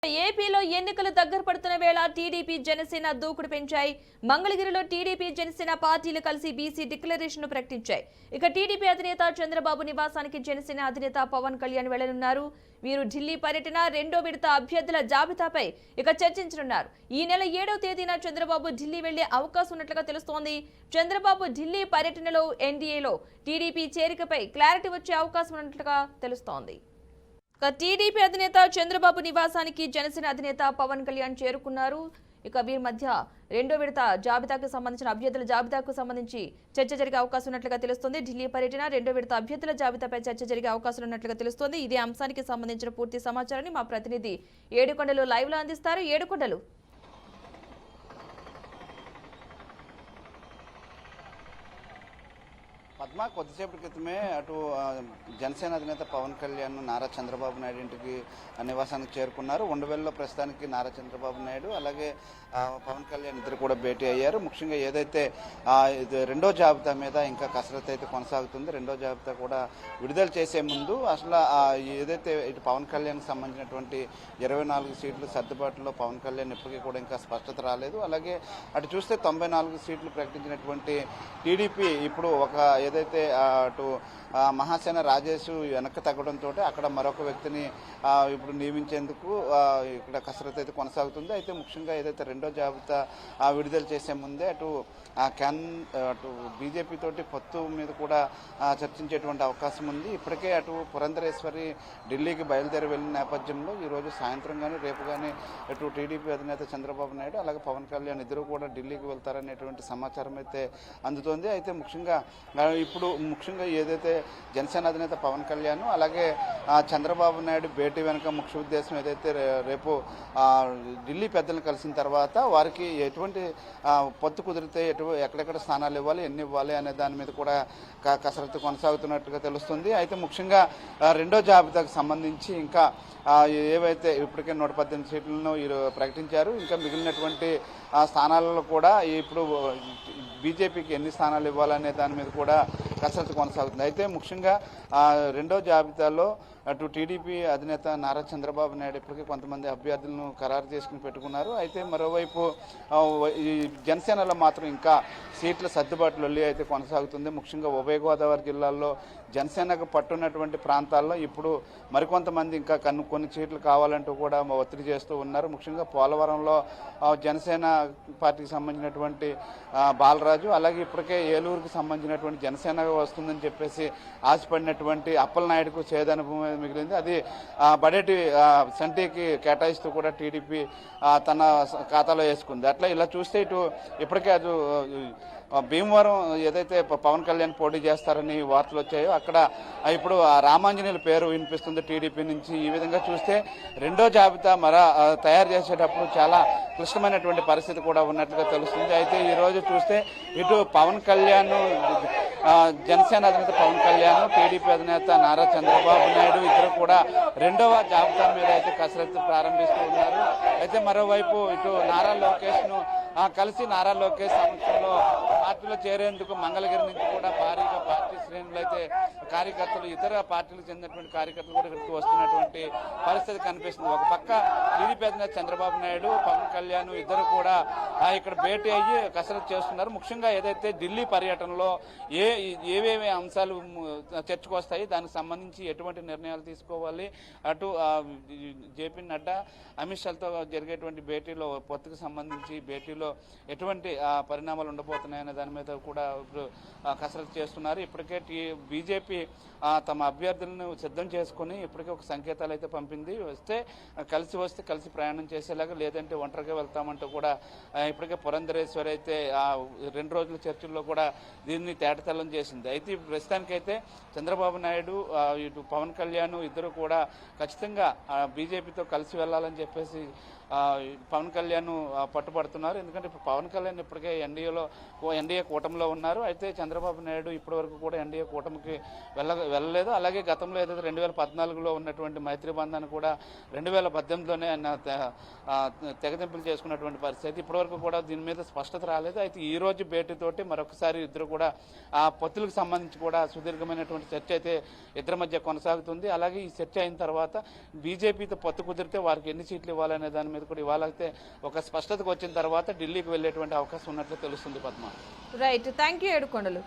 ఏపీలో ఎన్నికలు దగ్గర పడుతున్న వేళ టీడీపీ జనసేన దూకుడు పెంచాయి. మంగళగిరిలో టీడీపీ జనసేన పార్టీలు కలిసి బీసీ డిక్లరేషన్ ప్రకటించాయి. ఇక టీడీపీ అధినేత చంద్రబాబు నివాసానికి జనసేన అధినేత పవన్ కళ్యాణ్ వెళ్లనున్నారు. వీరు ఢిల్లీ పర్యటన రెండో విడత అభ్యర్థుల జాబితాపై చర్చించనున్నారు. ఈ నెల 7వ తేదీన చంద్రబాబు ఢిల్లీ వెళ్లే అవకాశం ఉన్నట్లుగా తెలుస్తోంది. చంద్రబాబు ఢిల్లీ పర్యటనలో ఎన్డీఏలో టీడీపీ చేరికపై క్లారిటీ వచ్చే అవకాశం ఉన్నట్లుగా తెలుస్తోంది. టీడీపీ అధినేత చంద్రబాబు నివాసానికి జనసేన అధినేత పవన్ కళ్యాణ్ చేరుకున్నారు. వీరి మధ్య రెండో విడత జాబితాకు సంబంధించిన అభ్యర్థుల జాబితాకు సంబంధించి చర్చ జరిగే అవకాశం ఉన్నట్లుగా తెలుస్తోంది. ఢిల్లీ పర్యటన రెండో విడత అభ్యర్థుల జాబితాపై చర్చ జరిగే అవకాశం ఉన్నట్లుగా తెలుస్తోంది. ఇదే అంశానికి సంబంధించిన పూర్తి సమాచారాన్ని మా ప్రతినిధి ఏడుకొండలు లైవ్ లో అందిస్తారు. ఏడుకొండలు, పద్మ కొద్దిసేపటి క్రితమే అటు జనసేన అధినేత పవన్ కళ్యాణ్ నారా చంద్రబాబు నాయుడు ఇంటికి నివాసానికి చేరుకున్నారు. ఉండవెల్లో ప్రస్తుతానికి నారా చంద్రబాబు నాయుడు అలాగే పవన్ కళ్యాణ్ ఇద్దరు కూడా భేటీ అయ్యారు. ముఖ్యంగా ఏదైతే రెండో జాబితా మీద ఇంకా కసరత్తు అయితే కొనసాగుతుంది. రెండో జాబితా కూడా విడుదల చేసే ముందు అసలు ఏదైతే ఇటు పవన్ కళ్యాణ్కి సంబంధించినటువంటి 24 సీట్లు సర్దుబాటులో పవన్ కళ్యాణ్ ఇప్పటికీ కూడా ఇంకా స్పష్టత రాలేదు. అలాగే అటు చూస్తే 94 సీట్లు ప్రకటించినటువంటి టీడీపీ ఇప్పుడు ఏదైతే అటు మహాసేన రాజేష్ వెనక్కి తగ్గడంతో అక్కడ మరొక వ్యక్తిని ఇప్పుడు నియమించేందుకు ఇక్కడ కసరత్తు అయితే కొనసాగుతుంది. అయితే ముఖ్యంగా ఏదైతే రెండో జాబితా విడుదల చేసే ముందే అటు బీజేపీ తోటి పొత్తు మీద కూడా చర్చించేటువంటి అవకాశం ఉంది. ఇప్పటికే అటు పురంధరేశ్వరి ఢిల్లీకి బయలుదేరి వెళ్ళిన నేపథ్యంలో ఈరోజు సాయంత్రం కానీ రేపు కానీ అటు టీడీపీ అధినేత చంద్రబాబు నాయుడు అలాగే పవన్ కళ్యాణ్ ఇద్దరు కూడా ఢిల్లీకి వెళ్తారనేటువంటి సమాచారం అయితే అందుతోంది. అయితే ముఖ్యంగా ఏదైతే జనసేన అధినేత పవన్ కళ్యాణ్ అలాగే చంద్రబాబు నాయుడు భేటీ వెనుక ముఖ్య ఉద్దేశం ఏదైతే రేపు ఢిల్లీ పెద్దలను కలిసిన తర్వాత వారికి ఎటువంటి పొత్తు కుదిరితే ఎక్కడెక్కడ స్థానాలు ఇవ్వాలి, ఎన్ని ఇవ్వాలి అనే దాని మీద కూడా కసరత్తు కొనసాగుతున్నట్టుగా తెలుస్తుంది. అయితే ముఖ్యంగా రెండో జాబితాకు సంబంధించి ఇంకా ఏవైతే ఇప్పటికే 118 సీట్లను ప్రకటించారు. ఇంకా మిగిలినటువంటి స్థానాలలో కూడా ఇప్పుడు బీజేపీకి ఎన్ని స్థానాలు ఇవ్వాలనే దాని మీద కూడా కసరత్తు కొనసాగుతుంది. అయితే ముఖ్యంగా రెండో జాబితాలో అటు టీడీపీ అధినేత నారా చంద్రబాబు నాయుడు ఇప్పటికీ కొంతమంది అభ్యర్థులను ఖరారు చేసుకుని పెట్టుకున్నారు. అయితే మరోవైపు ఈ జనసేనలో మాత్రం ఇంకా సీట్ల సర్దుబాటులో అయితే కొనసాగుతుంది. ముఖ్యంగా ఉభయ గోదావరి జిల్లాల్లో జనసేనకు పట్టున్నటువంటి ప్రాంతాల్లో ఇప్పుడు మరికొంతమంది ఇంకా కొన్ని సీట్లు కావాలంటూ కూడా ఒత్తిడి చేస్తూ ఉన్నారు. ముఖ్యంగా పోలవరంలో జనసేన పార్టీకి సంబంధించినటువంటి బాలరాజు అలాగే ఇప్పటికే ఏలూరుకి సంబంధించినటువంటి జనసేన వస్తుందని చెప్పేసి ఆశపడినటువంటి అప్పలనాయుడుకు చేదనుభవం మిగిలింది. అది బడేటి సంటికి కేటాయిస్తూ కూడా టీడీపీ తన ఖాతాలో వేసుకుంది. అట్లా ఇలా చూస్తే ఇప్పటికే అటు భీమవరం ఏదైతే పవన్ కళ్యాణ్ పోటీ చేస్తారని వార్తలు వచ్చాయో అక్కడ ఇప్పుడు రామాంజనేయుల పేరు వినిపిస్తుంది టీడీపీ నుంచి. ఈ విధంగా చూస్తే రెండో జాబితా తయారు చేసేటప్పుడు చాలా క్లిష్టమైనటువంటి పరిస్థితి కూడా ఉన్నట్లుగా తెలుస్తుంది. అయితే ఈరోజు చూస్తే ఇటు పవన్ కళ్యాణ్ జనసేన అధినేత పవన్ కళ్యాణ్ టీడీపీ అధినేత నారా చంద్రబాబు నాయుడు ఇద్దరు కూడా రెండవ జాబితా మీద అయితే కసరత్తు ప్రారంభిస్తూ ఉన్నారు. అయితే మరోవైపు ఇటు నారా లోకేష్ను కలిసి నారా లోకేష్ సమక్షంలో పార్టీలో చేరేందుకు మంగళగిరి నుంచి కూడా భారీగా పార్టీ శ్రేణులు అయితే కార్యకర్తలు ఇతర పార్టీలకు చెందినటువంటి కార్యకర్తలు కూడా ఇక్కడికి వస్తున్నటువంటి పరిస్థితి కనిపిస్తుంది. ఒక పక్క టీడీపీ అధినేత చంద్రబాబు నాయుడు పవన్ కళ్యాణ్ ఇద్దరు కూడా ఇక్కడ భేటీ అయ్యి కసరత్తు చేస్తున్నారు. ముఖ్యంగా ఏదైతే ఢిల్లీ పర్యటనలో ఏవేవి అంశాలు చర్చకు వస్తాయి, దానికి సంబంధించి ఎటువంటి నిర్ణయాలు తీసుకోవాలి, అటు జేపీ నడ్డా అమిత్ షాతో జరిగేటువంటి భేటీలో పొత్తుకు సంబంధించి భేటీలో ఎటువంటి పరిణామాలు ఉండబోతున్నాయనే దాని మీద కూడా ఇప్పుడు కసరత్తు చేస్తున్నారు. ఇప్పటికే బీజేపీ తమ అభ్యర్థులను సిద్ధం చేసుకుని ఇప్పటికే ఒక సంకేతాలు అయితే పంపింది. వస్తే కలిసి ప్రయాణం చేసేలాగా, లేదంటే ఒంటరిగా వెళ్తామంటూ కూడా ఇప్పటికే పురంధరేశ్వరి అయితే 2 రోజుల చర్చల్లో కూడా దీన్ని తేటతెల్లం చేసింది. అయితే ప్రస్తుతానికైతే చంద్రబాబు నాయుడు ఇటు పవన్ కళ్యాణ్ ఇద్దరు కూడా ఖచ్చితంగా బీజేపీతో కలిసి వెళ్ళాలని చెప్పేసి పవన్ కళ్యాణ్ పట్టుబడుతున్నారు. ఎందుకంటే ఇప్పుడు పవన్ కళ్యాణ్ ఇప్పటికే ఎన్డీఏ కూటమిలో ఉన్నారు. అయితే చంద్రబాబు నాయుడు ఇప్పటి వరకు కూడా ఎన్డీఏ కూటమికి వెళ్ళలేదు. అలాగే గతంలో ఏదైతే 2014లో ఉన్నటువంటి మైత్రి బంధాన్ని కూడా 2018లోనే ఆయన తెగతింపులు చేసుకున్నటువంటి పరిస్థితి. ఇప్పటివరకు కూడా దీని మీద స్పష్టత రాలేదు. అయితే ఈ రోజు భేటీతోటి మరొకసారి ఇద్దరు కూడా ఆ పొత్తులకు సంబంధించి కూడా సుదీర్ఘమైనటువంటి చర్చ అయితే ఇద్దరి మధ్య కొనసాగుతుంది. అలాగే ఈ చర్చ అయిన తర్వాత బీజేపీతో పొత్తు కుదిరితే వారికి ఎన్ని సీట్లు ఇవ్వాలనే దాని మీద కూడా ఇవాళ అయితే ఒక స్పష్టతకు వచ్చిన తర్వాత ఢిల్లీకి వెళ్ళేటువంటి అవకాశం ఉన్నట్లు తెలుస్తుంది. Padma. Right, thank you Yedukondalu.